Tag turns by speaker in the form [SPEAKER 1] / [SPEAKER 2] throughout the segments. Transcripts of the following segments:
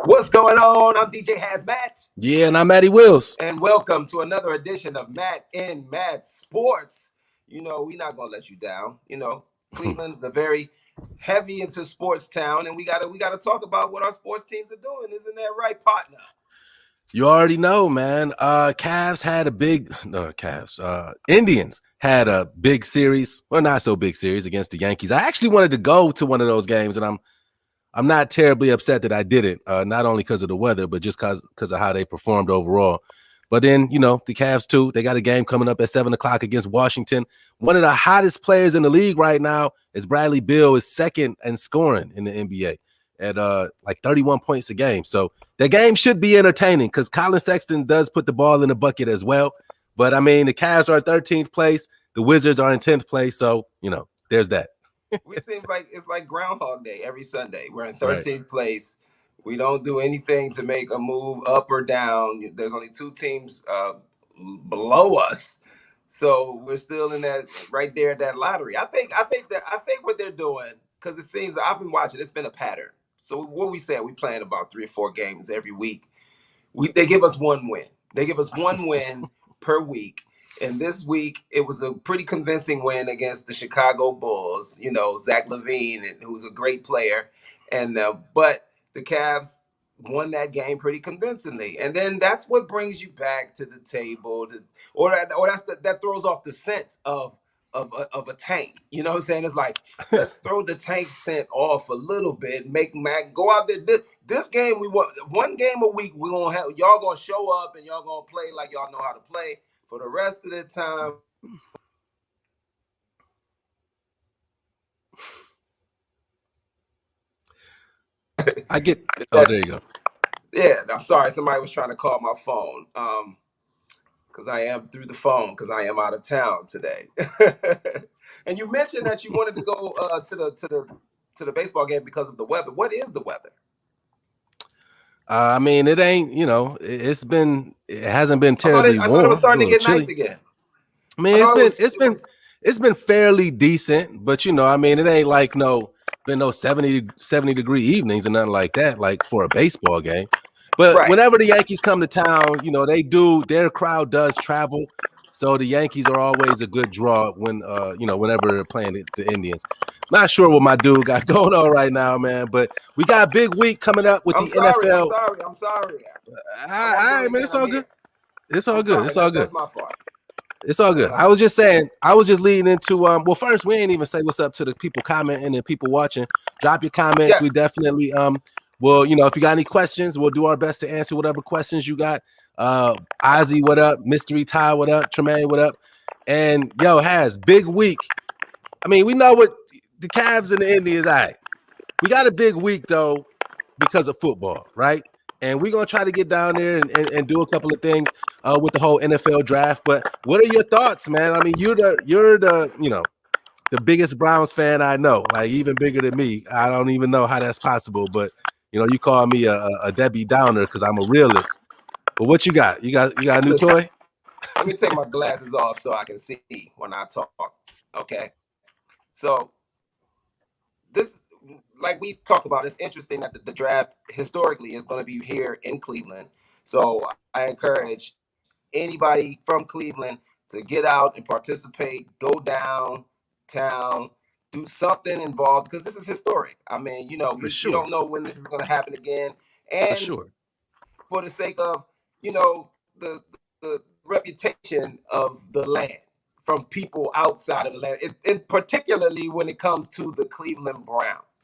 [SPEAKER 1] What's going on? I'm DJ Hazmat,
[SPEAKER 2] Yeah, and I'm Matty Wills.
[SPEAKER 1] and welcome to another edition of Matt in Mad Sports. We're not gonna let you down. Cleveland's a very heavy into sports town, and we gotta talk about what our sports teams are doing. Isn't that right, partner?
[SPEAKER 2] You already know, man. Cavs had a big no Cavs. Indians had a big series, well, not so big series against the Yankees. I actually wanted to go to one of those games, and I'm not terribly upset that I didn't. Not only because of the weather, but just because of how they performed overall. But then, the Cavs too. They got a game coming up at 7 o'clock against Washington. One of the hottest players in the league right now is Bradley Beal, is second in scoring in the NBA at like 31 points a game. So the game should be entertaining because Colin Sexton does put the ball in the bucket as well. But I mean, the Cavs are in 13th place, the Wizards are in 10th place. So there's that.
[SPEAKER 1] We seem like it's like Groundhog Day every Sunday. We're in
[SPEAKER 2] Right.
[SPEAKER 1] 13th place. We don't do anything to make a move up or down. There's only two teams below us, so we're still in that right there, that lottery. I think what they're doing, because it seems I've been watching. It's been a pattern. So what we said, we playing about 3 or 4 games every week. They give us one win. They give us one win per week. And this week, it was a pretty convincing win against the Chicago Bulls. Zach LaVine, who's a great player, and but the Cavs won that game pretty convincingly. And then that's what brings you back to the table, that throws off the sense of a tank. You know what I'm saying? It's like, let's throw the tank scent off a little bit, make Mac go out there. This game, we want one game a week. We gonna have y'all gonna show up and y'all gonna play like y'all know how to play. For the rest of the time,
[SPEAKER 2] I get. Oh, there you go.
[SPEAKER 1] yeah. I'm sorry, somebody was trying to call my phone. Because I am through the phone because I am out of town today. And you mentioned that you wanted to go to the baseball game because of the weather. What is the weather?
[SPEAKER 2] I mean, it ain't. It hasn't been
[SPEAKER 1] I thought it,
[SPEAKER 2] terribly
[SPEAKER 1] I thought it was
[SPEAKER 2] warm. A
[SPEAKER 1] starting to
[SPEAKER 2] little
[SPEAKER 1] get nice
[SPEAKER 2] chilly.
[SPEAKER 1] again.
[SPEAKER 2] I mean,
[SPEAKER 1] I
[SPEAKER 2] it's
[SPEAKER 1] know it
[SPEAKER 2] been
[SPEAKER 1] was.
[SPEAKER 2] it's
[SPEAKER 1] It
[SPEAKER 2] been
[SPEAKER 1] was.
[SPEAKER 2] it's been fairly decent, but I mean, it ain't like no 70 degree evenings and nothing like that, like for a baseball game. But
[SPEAKER 1] Right.
[SPEAKER 2] whenever the Yankees come to town, their crowd does travel. So the Yankees are always a good draw whenever they're playing the Indians. Not sure what my dude got going on right now, man, but we got a big week coming up with
[SPEAKER 1] I'm
[SPEAKER 2] the
[SPEAKER 1] sorry. I'm
[SPEAKER 2] NFL.
[SPEAKER 1] sorry. I'm sorry. I
[SPEAKER 2] All
[SPEAKER 1] won't do it
[SPEAKER 2] right, man,
[SPEAKER 1] again.
[SPEAKER 2] it's
[SPEAKER 1] I'm
[SPEAKER 2] all good.
[SPEAKER 1] here.
[SPEAKER 2] It's all
[SPEAKER 1] I'm
[SPEAKER 2] good.
[SPEAKER 1] sorry.
[SPEAKER 2] It's all
[SPEAKER 1] That's
[SPEAKER 2] good.
[SPEAKER 1] my fault.
[SPEAKER 2] It's all good. I
[SPEAKER 1] Uh,
[SPEAKER 2] was just saying, I was just leading into well, first, we ain't even say what's up to the people commenting and people watching. Drop your comments. We
[SPEAKER 1] yes.
[SPEAKER 2] definitely well, if you got any questions, we'll do our best to answer whatever questions you got. Ozzy, what up? Mystery Ty, what up? Tremaine, what up? And has big week. I mean, we know what the Cavs and the Indians, all right. We got a big week though because of football, right? And we're gonna try to get down there and do a couple of things with the whole NFL draft. But what are your thoughts, man? I mean, you're the the biggest Browns fan I know, like even bigger than me. I don't even know how that's possible, but you call me a Debbie Downer because I'm a realist. But what you got? You got a new
[SPEAKER 1] Listen.
[SPEAKER 2] toy?
[SPEAKER 1] Let me take my glasses off so I can see when I talk. Okay. So this, like we talk about, it's interesting that the draft historically is going to be here in Cleveland. So I encourage anybody from Cleveland to get out and participate, go downtown, do something involved because this is historic. I mean,
[SPEAKER 2] For
[SPEAKER 1] you don't
[SPEAKER 2] sure,
[SPEAKER 1] know when this is going to happen again.
[SPEAKER 2] for
[SPEAKER 1] And
[SPEAKER 2] sure.
[SPEAKER 1] for the sake of, the reputation of the land from people outside of the land, and particularly when it comes to the Cleveland Browns.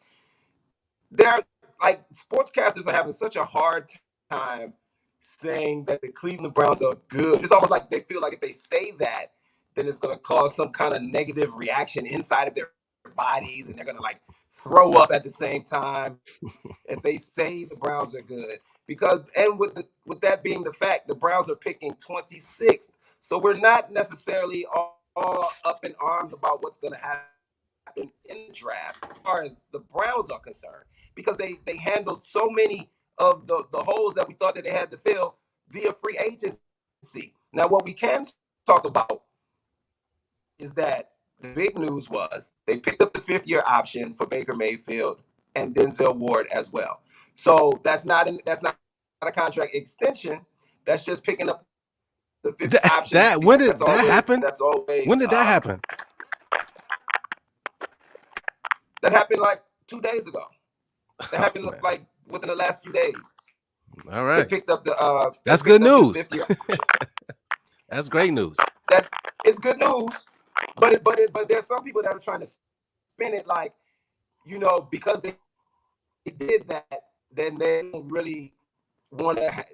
[SPEAKER 1] They're like sportscasters are having such a hard time saying that the Cleveland Browns are good. It's almost like they feel like if they say that, then it's going to cause some kind of negative reaction inside of their bodies, and they're going to like throw up at the same time if they say the Browns are good. Because and with that being the fact, the Browns are picking 26th, so we're not necessarily all up in arms about what's going to happen in the draft as far as the Browns are concerned, because they handled so many of the holes that we thought that they had to fill via free agency. Now, what we can talk about is that the big news was they picked up the 5th year option for Baker Mayfield, and Denzel Ward as well. So that's not a contract extension. That's just picking up the fifth option.
[SPEAKER 2] That when did that happen?
[SPEAKER 1] That's always
[SPEAKER 2] When did that happen?
[SPEAKER 1] That happened like 2 days ago. That happened like within the last few days.
[SPEAKER 2] All right.
[SPEAKER 1] They picked up the.
[SPEAKER 2] That's good news. That's great news.
[SPEAKER 1] That it's good news, but there's some people that are trying to spin it like, because they did that, then they don't really want to.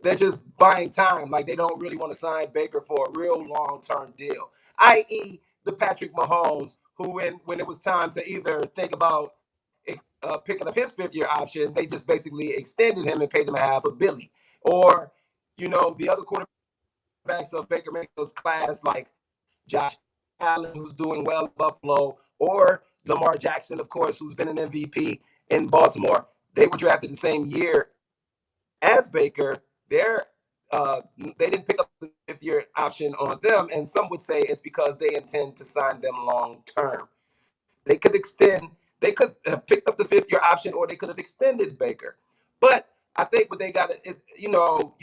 [SPEAKER 1] They're just buying time. Like they don't really want to sign Baker for a real long-term deal. I.e., the Patrick Mahomes, who when it was time to either think about picking up his fifth-year option, they just basically extended him and paid him $500 million. Or, the other quarterbacks of Baker Mayfield's class, like Josh Allen, who's doing well in Buffalo, or Lamar Jackson, of course, who's been an MVP in Baltimore. They were drafted the same year as Baker. They didn't pick up the fifth-year option on them, and some would say it's because they intend to sign them long-term. They could have picked up the fifth-year option, or they could have extended Baker. But I think what they got to, you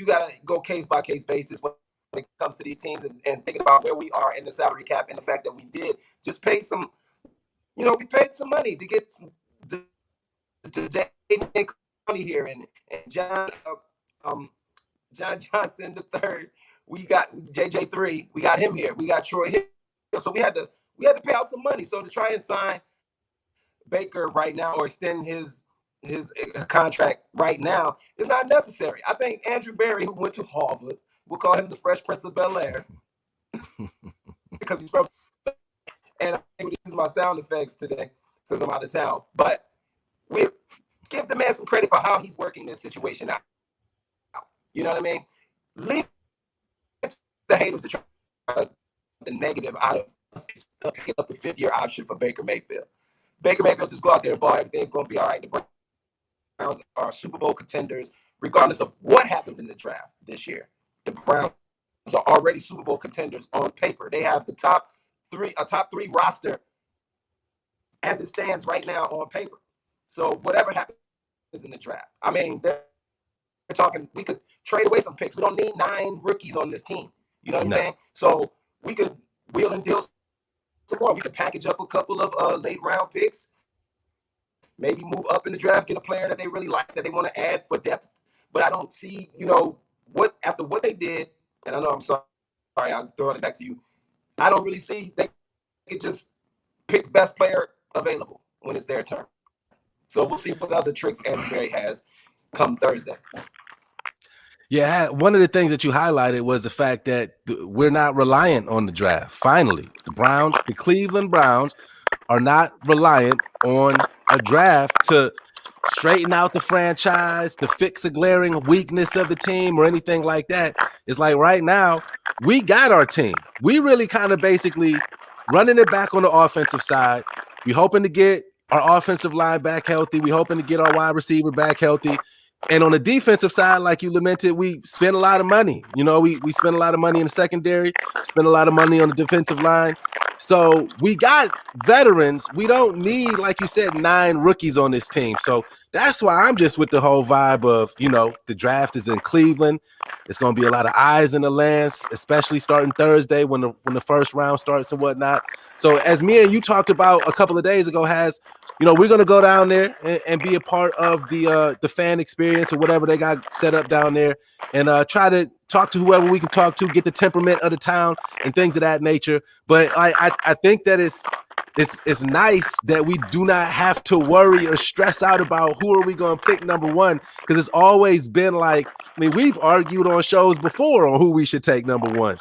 [SPEAKER 1] got to go case-by-case basis when it comes to these teams and thinking about where we are in the salary cap and the fact that we did just pay some, we paid some money to get some to Jaden County here and John Johnson III. We got JJ3. We got him here. We got Troy Hill. So we had to pay out some money. So to try and sign Baker right now or extend his contract right now is not necessary. I think Andrew Berry, who went to Harvard, we'll call him the Fresh Prince of Bel-Air because he's from. And I'm able to use my sound effects today since I'm out of town. But we give the man some credit for how he's working this situation out. You know what I mean? Leave the haters to try the negative out of picking up the fifth-year option for Baker Mayfield. Baker Mayfield just go out there and ball. Everything's going to be all right. The Browns are Super Bowl contenders, regardless of what happens in the draft this year. The Browns are already Super Bowl contenders on paper. They have a top three roster as it stands right now on paper. So whatever happens in the draft, I mean, they're talking. We could trade away some picks. We don't need 9 rookies on this team. You know what I'm saying? So we could wheel and deal some more. We could package up a couple of late round picks. Maybe move up in the draft, get a player that they really like, that they want to add for depth. But I don't see, what after what they did. And I know I'm sorry, I'm throwing it back to you. I don't really see they could just pick best player available when it's their turn. So we'll see what other tricks Andrew Berry has come Thursday.
[SPEAKER 2] Yeah, one of the things that you highlighted was the fact that we're not reliant on the draft. Finally, the Cleveland Browns are not reliant on a draft to straighten out the franchise, to fix a glaring weakness of the team or anything like that. It's like right now, we got our team. We really kind of basically running it back on the offensive side. We hoping to get our offensive line back healthy. We hoping to get our wide receiver back healthy. And on the defensive side, like you lamented, we spend a lot of money. We spend a lot of money in the secondary, spend a lot of money on the defensive line. So we got veterans. We don't need, like you said, 9 rookies on this team. So that's why I'm just with the whole vibe of, the draft is in Cleveland. It's going to be a lot of eyes in the lands, especially starting Thursday when the first round starts and whatnot. So as me and you talked about a couple of days ago, we're going to go down there and be a part of the fan experience or whatever they got set up down there and try to talk to whoever we can talk to, get the temperament of the town and things of that nature. But I think that it's nice that we do not have to worry or stress out about who are we going to pick number 1, because it's always been like, we've argued on shows before on who we should take number 1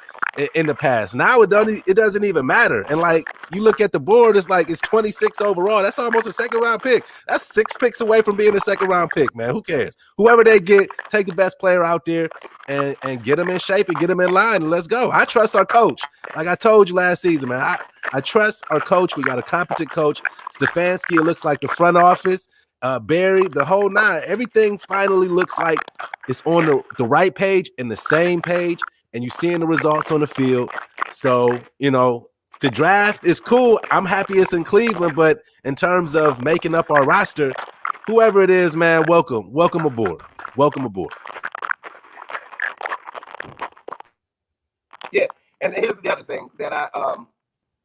[SPEAKER 2] in the past. Now it doesn't even matter. And like you look at the board, it's like it's 26 overall. That's almost a second round pick. That's 6 picks away from being a second round pick, man. Who cares? Whoever they get, take the best player out there and get them in shape and get them in line and let's go. I trust our coach. Like I told you last season, man, I trust our coach. We got a competent coach. Stefanski, it looks like the front office, Barry, the whole 9, everything finally looks like it's on the right page and the same page. And you're seeing the results on the field. So, the draft is cool. I'm happy it's in Cleveland, but in terms of making up our roster, whoever it is, man, welcome aboard. Welcome aboard.
[SPEAKER 1] Yeah, and here's the other thing that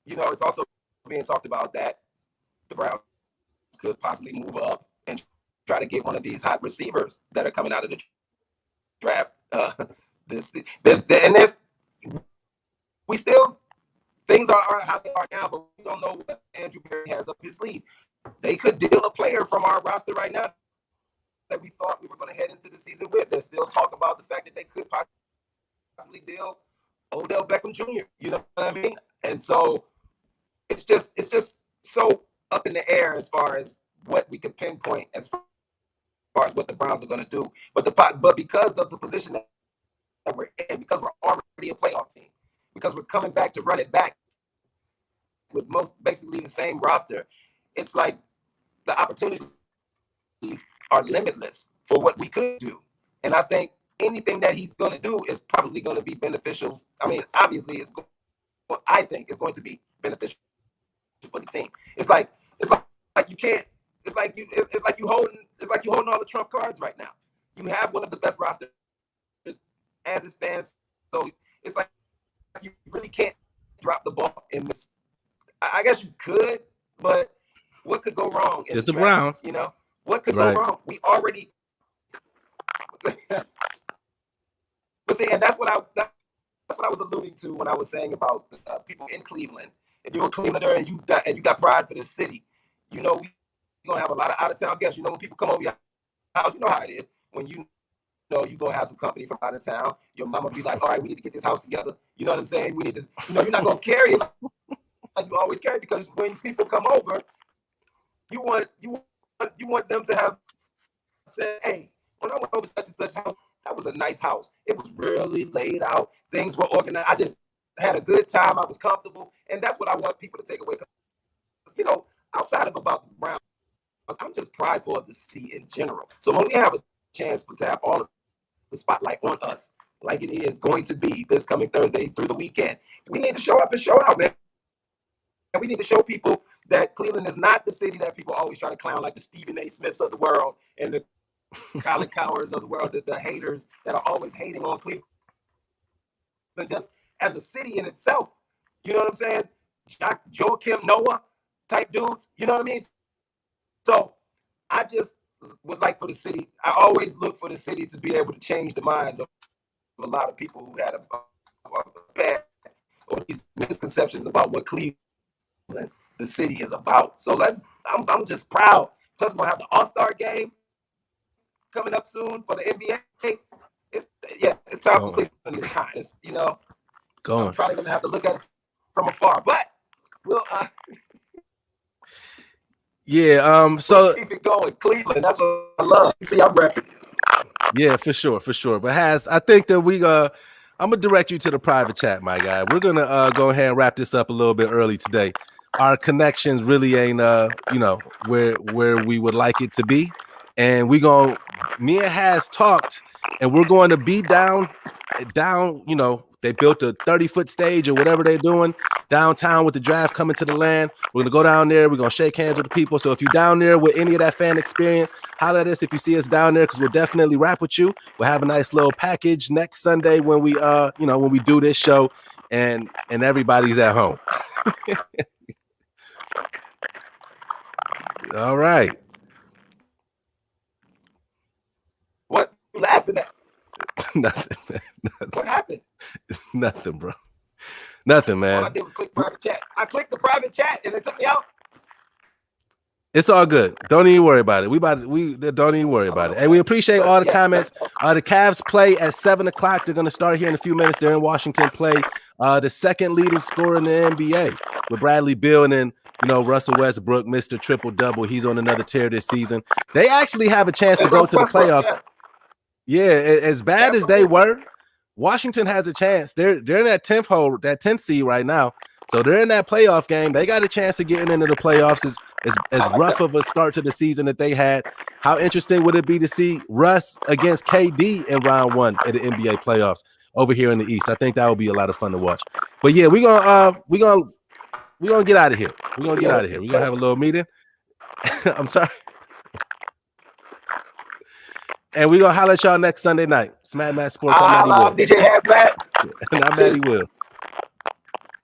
[SPEAKER 1] it's also being talked about that the Browns could possibly move up and try to get one of these hot receivers that are coming out of the draft. We still, things are how they are now, but we don't know what Andrew Berry has up his sleeve. They could deal a player from our roster right now that we thought we were going to head into the season with. There's still talk about the fact that they could possibly deal Odell Beckham Jr. You know what I mean? And so it's just so up in the air as far as what we can pinpoint as far as what the Browns are going to do. But because of the position that we're in, because we're already a playoff team, because we're coming back to run it back with basically the same roster, it's like the opportunities are limitless for what we could do. And I think anything that he's going to do is probably going to be beneficial. I mean, obviously, I think it's going to be beneficial for the team. It's like you can't. It's like you holding all the trump cards right now. You have one of the best rosters as it stands. So it's like you really can't drop the ball in this. I guess you could, but what could go wrong?
[SPEAKER 2] It's the Browns.
[SPEAKER 1] You know, what could go wrong? We already. But see, and that's what I was alluding to when I was saying about people in Cleveland. If you're a Clevelander and you got pride for the city, you know we're gonna have a lot of out of town guests. You know when people come over your house, you know how it is. When you know you're gonna have some company from out of town, your mama be like, "All right, we need to get this house together." You know what I'm saying? We need to. You know, you're not gonna carry it like you always carry, because when people come over, you want them to have said, "Hey, when I went over such and such house, that was a nice house. It was really laid out. Things were organized. I just had a good time. I was comfortable." And that's what I want people to take away. Because, you know, outside of about the Browns, I'm just prideful of the city in general. So when we have a chance to have all of the spotlight on us, like it is going to be this coming Thursday through the weekend, we need to show up and show out, man. And we need to show people that Cleveland is not the city that people always try to clown, like the Stephen A. Smiths of the world and the Colin Cowherds of the world, the haters that are always hating on Cleveland. But just as a city in itself, you know what I'm saying? Joakim Noah type dudes, you know what I mean? So I just would like for the city, I always look for the city to be able to change the minds of a lot of people who had a bad or these misconceptions about what Cleveland, the city, is about. So I'm just proud. Plus, we're going to have the All-Star game coming up soon for the NBA. It's time for Cleveland to shine. You know, I'm probably going to have to look at it from afar, but we'll
[SPEAKER 2] so
[SPEAKER 1] keep it going. Cleveland, that's what I love. See, I'm repping.
[SPEAKER 2] Yeah, for sure. But I think that I'm gonna direct you to the private chat, my guy. We're gonna go ahead and wrap this up a little bit early today. Our connections really ain't where we would like it to be, and me and Has talked, and we're going to be down. They built a 30-foot stage or whatever they're doing downtown with the draft coming to the land. We're going to go down there. We're going to shake hands with the people. So if you're down there with any of that fan experience, holler at us if you see us down there, because we'll definitely rap with you. We'll have a nice little package next Sunday when we do this show and everybody's at home. All right.
[SPEAKER 1] What you laughing at?
[SPEAKER 2] Nothing, man.
[SPEAKER 1] What happened?
[SPEAKER 2] Nothing, bro. Nothing, man.
[SPEAKER 1] All I did was click private chat. I clicked the private chat and it took me out.
[SPEAKER 2] It's all good. Don't even worry about it. Don't even worry about it. And we appreciate all the comments. The Cavs play at 7:00. They're going to start here in a few minutes. They're in Washington. Play the second leading scorer in the NBA with Bradley Beal, and then Russell Westbrook, Mr. Triple Double. He's on another tear this season. They actually have a chance to go to the playoffs. Yeah, as bad as they were, Washington has a chance. They're in that 10th seed right now. So they're in that playoff game. They got a chance of getting into the playoffs. As rough of a start to the season that they had. How interesting would it be to see Russ against KD in round 1 at the NBA playoffs over here in the East? I think that would be a lot of fun to watch. But yeah, we're gonna get out of here. We're gonna get out of here. We're gonna have a little meeting. I'm sorry. And we're gonna holler at y'all next Sunday night. It's Mad Matt Sports. I'm Matty
[SPEAKER 1] I'm
[SPEAKER 2] Will.
[SPEAKER 1] DJ Hazmat.
[SPEAKER 2] And I'm Matty Will.